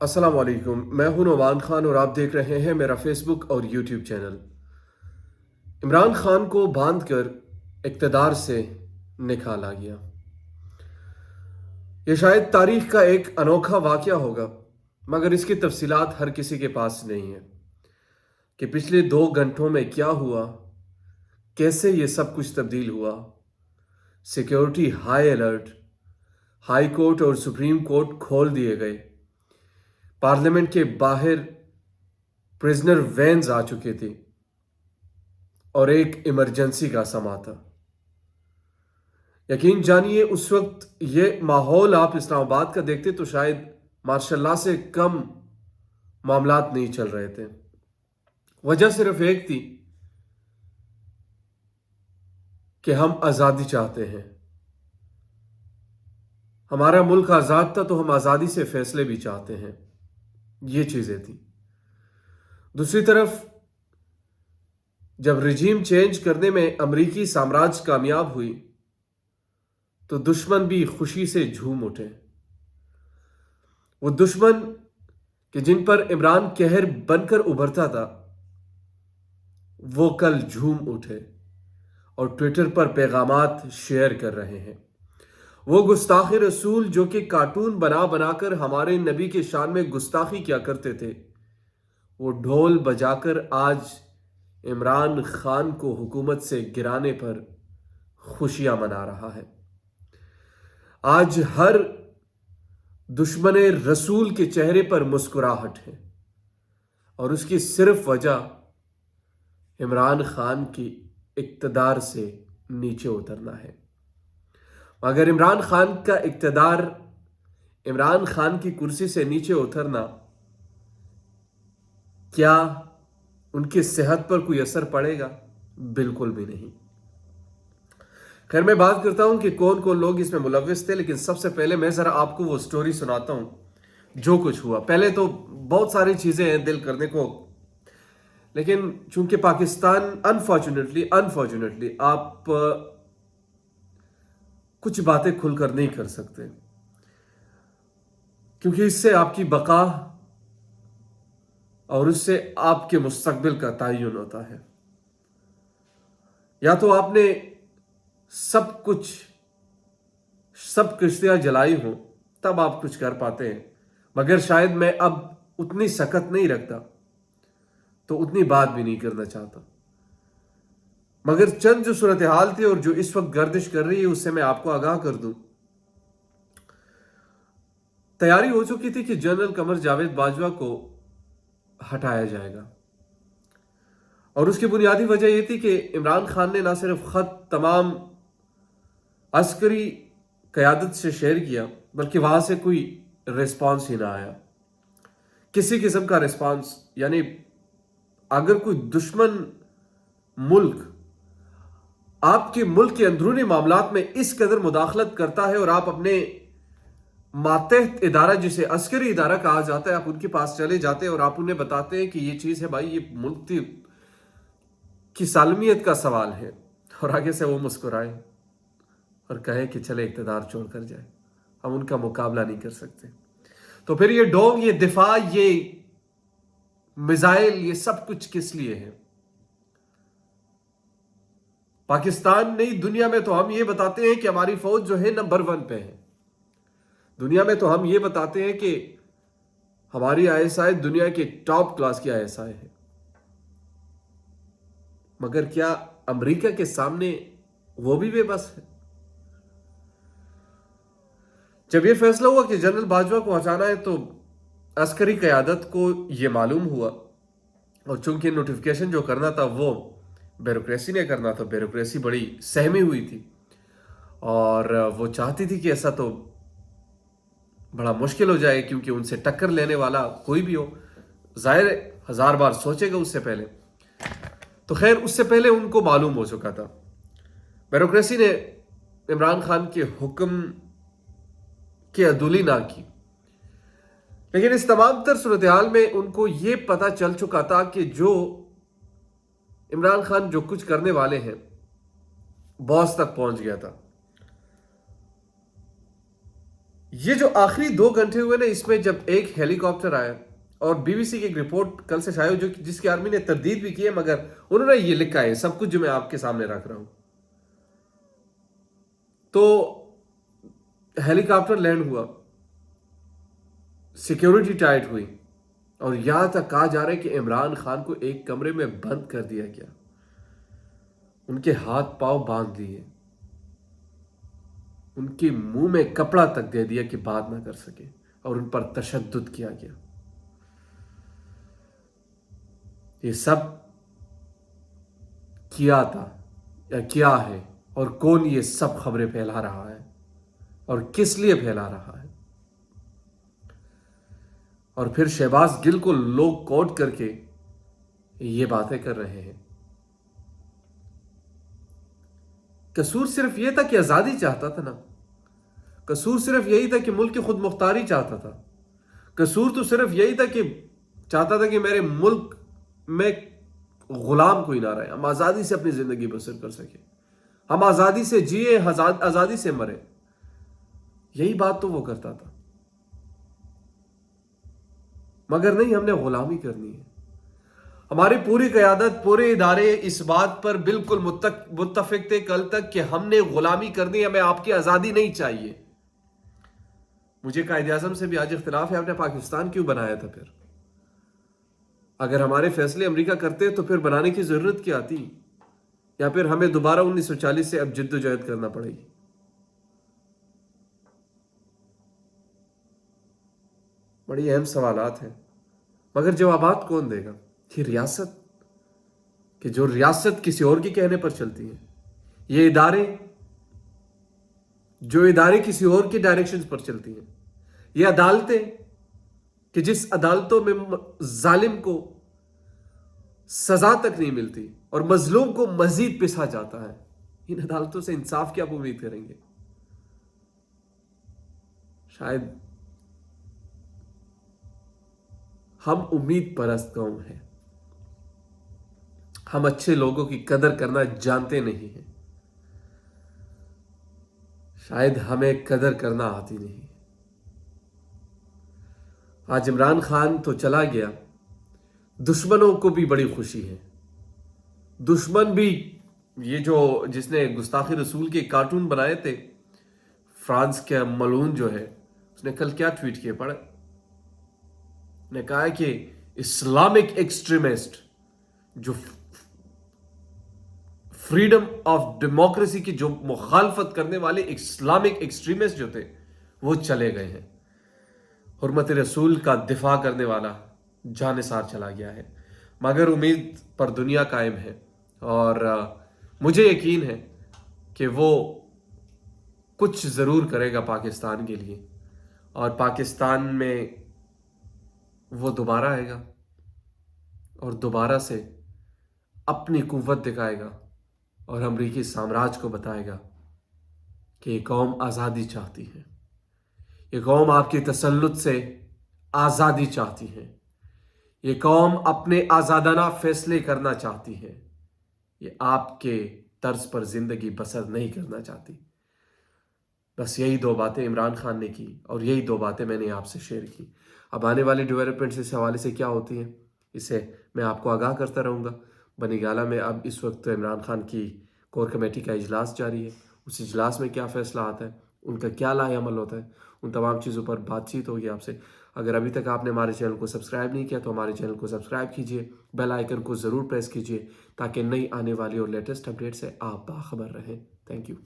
السلام علیکم، میں ہوں نعمان خان اور آپ دیکھ رہے ہیں میرا فیس بک اور یوٹیوب چینل۔ عمران خان کو باندھ کر اقتدار سے نکالا گیا۔ یہ شاید تاریخ کا ایک انوکھا واقعہ ہوگا، مگر اس کی تفصیلات ہر کسی کے پاس نہیں ہے کہ پچھلے 2 گھنٹوں میں کیا ہوا، کیسے یہ سب کچھ تبدیل ہوا۔ Security high alert, high court اور سپریم کورٹ کھول دیے گئے، پارلیمنٹ کے باہر پرزنر وینز آ چکے تھے اور ایک ایمرجنسی کا سما تھا۔ یقین جانیے اس وقت یہ ماحول آپ اسلام آباد کا دیکھتے تو شاید ماشاء اللہ سے کم معاملات نہیں چل رہے تھے۔ وجہ صرف ایک تھی کہ ہم آزادی چاہتے ہیں، ہمارا ملک آزاد تھا تو ہم آزادی سے فیصلے بھی چاہتے ہیں، یہ چیزیں تھیں۔ دوسری طرف جب رجیم چینج کرنے میں امریکی سامراج کامیاب ہوئی تو دشمن بھی خوشی سے جھوم اٹھے۔ وہ دشمن کہ جن پر عمران قہر بن کر ابھرتا تھا وہ کل جھوم اٹھے اور ٹویٹر پر پیغامات شیئر کر رہے ہیں۔ وہ گستاخ رسول جو کہ کارٹون بنا بنا کر ہمارے نبی کے شان میں گستاخی کیا کرتے تھے، وہ ڈھول بجا کر آج عمران خان کو حکومت سے گرانے پر خوشیاں منا رہا ہے۔ آج ہر دشمن رسول کے چہرے پر مسکراہٹ ہے اور اس کی صرف وجہ عمران خان کی اقتدار سے نیچے اترنا ہے۔ مگر عمران خان کا اقتدار، عمران خان کی کرسی سے نیچے اترنا، کیا ان کی صحت پر کوئی اثر پڑے گا؟ بالکل بھی نہیں۔ خیر، میں بات کرتا ہوں کہ کون کون لوگ اس میں ملوث تھے، لیکن سب سے پہلے میں ذرا آپ کو وہ سٹوری سناتا ہوں جو کچھ ہوا۔ پہلے تو بہت ساری چیزیں ہیں دل کرنے کو، لیکن چونکہ پاکستان انفارچونیٹلی آپ کچھ باتیں کھل کر نہیں کر سکتے، کیونکہ اس سے آپ کی بقا اور اس سے آپ کے مستقبل کا تعین ہوتا ہے۔ یا تو آپ نے سب کشتیاں جلائی ہوں تب آپ کچھ کر پاتے ہیں، مگر شاید میں اب اتنی سکت نہیں رکھتا تو اتنی بات بھی نہیں کرنا چاہتا۔ مگر چند جو صورتحال تھی اور جو اس وقت گردش کر رہی ہے اس سے میں آپ کو آگاہ کر دوں۔ تیاری ہو چکی تھی کہ جنرل قمر جاوید باجوہ کو ہٹایا جائے گا، اور اس کی بنیادی وجہ یہ تھی کہ عمران خان نے نہ صرف خط تمام عسکری قیادت سے شیئر کیا بلکہ وہاں سے کوئی ریسپانس ہی نہ آیا، کسی قسم کا ریسپانس۔ یعنی اگر کوئی دشمن ملک آپ کے ملک کے اندرونی معاملات میں اس قدر مداخلت کرتا ہے اور آپ اپنے ماتحت ادارہ جسے عسکری ادارہ کہا جاتا ہے، آپ ان کے پاس چلے جاتے ہیں اور آپ انہیں بتاتے ہیں کہ یہ چیز ہے بھائی، یہ ملک کی سالمیت کا سوال ہے، اور آگے سے وہ مسکرائے اور کہے کہ چلے اقتدار چھوڑ کر جائے، ہم ان کا مقابلہ نہیں کر سکتے، تو پھر یہ ڈوم، یہ دفاع، یہ میزائل، یہ سب کچھ کس لیے ہے؟ پاکستان نہیں، دنیا میں تو ہم یہ بتاتے ہیں کہ ہماری فوج جو ہے نمبر 1 پہ ہے۔ دنیا میں تو ہم یہ بتاتے ہیں کہ ہماری ISI دنیا کے ٹاپ کلاس کی ISI ہے، مگر کیا امریکہ کے سامنے وہ بھی بے بس ہے؟ جب یہ فیصلہ ہوا کہ جنرل باجوہ کو ہٹانا ہے تو عسکری قیادت کو یہ معلوم ہوا، اور چونکہ نوٹیفیکیشن جو کرنا تھا وہ بیوروکریسی نے کرنا تھا، بیوروکریسی بڑی سہمی ہوئی تھی اور وہ چاہتی تھی کہ ایسا تو بڑا مشکل ہو جائے، کیونکہ ان سے ٹکر لینے والا کوئی بھی ہو ظاہر 1000 بار سوچے گا اس سے پہلے۔ تو خیر، اس سے پہلے ان کو معلوم ہو چکا تھا، بیوروکریسی نے عمران خان کے حکم کی عدولی نہ کی، لیکن اس تمام تر صورتحال میں ان کو یہ پتہ چل چکا تھا کہ جو عمران خان جو کچھ کرنے والے ہیں باس تک پہنچ گیا تھا۔ یہ جو آخری 2 گھنٹے ہوئے نا، اس میں جب ایک ہیلی کاپٹر آیا اور بی بی سی کی ایک رپورٹ کل سے شائع ہو جس کی آرمی نے تردید بھی کی ہے، مگر انہوں نے یہ لکھا ہے سب کچھ جو میں آپ کے سامنے رکھ رہا ہوں. تو ہیلی کاپٹر لینڈ ہوا، سیکیورٹی ٹائٹ ہوئی، اور یہاں تک کہا جا رہا ہے کہ عمران خان کو ایک کمرے میں بند کر دیا گیا، ان کے ہاتھ پاؤں باندھ دیے، ان کے منہ میں کپڑا تک دے دیا کہ بات نہ کر سکے، اور ان پر تشدد کیا گیا. یہ سب کیا تھا یا کیا ہے، اور کون یہ سب خبریں پھیلا رہا ہے اور کس لیے پھیلا رہا ہے؟ اور پھر شہباز گل کو لوگ کوٹ کر کے یہ باتیں کر رہے ہیں. قصور صرف یہ تھا کہ آزادی چاہتا تھا نا، قصور صرف یہی تھا کہ ملک کی خود مختاری چاہتا تھا، قصور تو صرف یہی تھا کہ چاہتا تھا کہ میرے ملک میں غلام کوئی نہ رہے، ہم آزادی سے اپنی زندگی بسر کر سکیں، ہم آزادی سے جیے، آزادی سے مرے. یہی بات تو وہ کرتا تھا. مگر نہیں، ہم نے غلامی کرنی ہے. ہماری پوری قیادت، پورے ادارے اس بات پر بالکل متفق تھے کل تک کہ ہم نے غلامی کرنی ہے، ہمیں آپ کی آزادی نہیں چاہیے. مجھے قائد اعظم سے بھی آج اختلاف ہے، آپ نے پاکستان کیوں بنایا تھا پھر؟ اگر ہمارے فیصلے امریکہ کرتے تو پھر بنانے کی ضرورت کیا تھی؟ یا پھر ہمیں دوبارہ 1940 سے اب جد و جہد کرنا پڑے گی؟ بڑی اہم سوالات ہیں، مگر جوابات کون دے گا؟ یہ ریاست، کہ جو ریاست کسی اور کے کہنے پر چلتی ہے، یہ ادارے جو ادارے کسی اور کے ڈائریکشن پر چلتی ہیں، یہ عدالتیں کہ جس عدالتوں میں ظالم کو سزا تک نہیں ملتی اور مظلوم کو مزید پسا جاتا ہے، ان عدالتوں سے انصاف کیا آپ امید کریں گے؟ شاید ہم امید پرست قوم ہیں، ہم اچھے لوگوں کی قدر کرنا جانتے نہیں ہیں، شاید ہمیں قدر کرنا آتی نہیں. آج عمران خان تو چلا گیا، دشمنوں کو بھی بڑی خوشی ہے. دشمن بھی، یہ جس نے گستاخی رسول کے کارٹون بنائے تھے، فرانس کا ملعون جو ہے، اس نے کل کیا ٹویٹ کیا پڑھا؟ نے کہا ہے کہ اسلامک ایکسٹریمسٹ، جو فریڈم آف ڈیموکریسی کی جو مخالفت کرنے والے اسلامک ایکسٹریمسٹ جو تھے، وہ چلے گئے ہیں. حرمت رسول کا دفاع کرنے والا جانثار چلا گیا ہے. مگر امید پر دنیا قائم ہے، اور مجھے یقین ہے کہ وہ کچھ ضرور کرے گا پاکستان کے لیے، اور پاکستان میں وہ دوبارہ آئے گا اور دوبارہ سے اپنی قوت دکھائے گا، اور امریکی سامراج کو بتائے گا کہ یہ قوم آزادی چاہتی ہے، یہ قوم آپ کی تسلط سے آزادی چاہتی ہے، یہ قوم اپنے آزادانہ فیصلے کرنا چاہتی ہے، یہ آپ کے طرز پر زندگی بسر نہیں کرنا چاہتی. بس یہی 2 باتیں عمران خان نے کی، اور یہی 2 باتیں میں نے آپ سے شیئر کی. اب آنے والی ڈیولپمنٹس اس حوالے سے کیا ہوتی ہیں، اسے میں آپ کو آگاہ کرتا رہوں گا. بنی گالہ میں اب اس وقت عمران خان کی کور کمیٹی کا اجلاس جاری ہے، اس اجلاس میں کیا فیصلہ آتا ہے، ان کا کیا لائحہ عمل ہوتا ہے، ان تمام چیزوں پر بات چیت ہوگی آپ سے. اگر ابھی تک آپ نے ہمارے چینل کو سبسکرائب نہیں کیا تو ہمارے چینل کو سبسکرائب کیجئے، بیل آئیکن کو ضرور پریس کیجئے، تاکہ نئی آنے والی اور لیٹسٹ اپڈیٹ سے آپ باخبر رہیں. Thank you.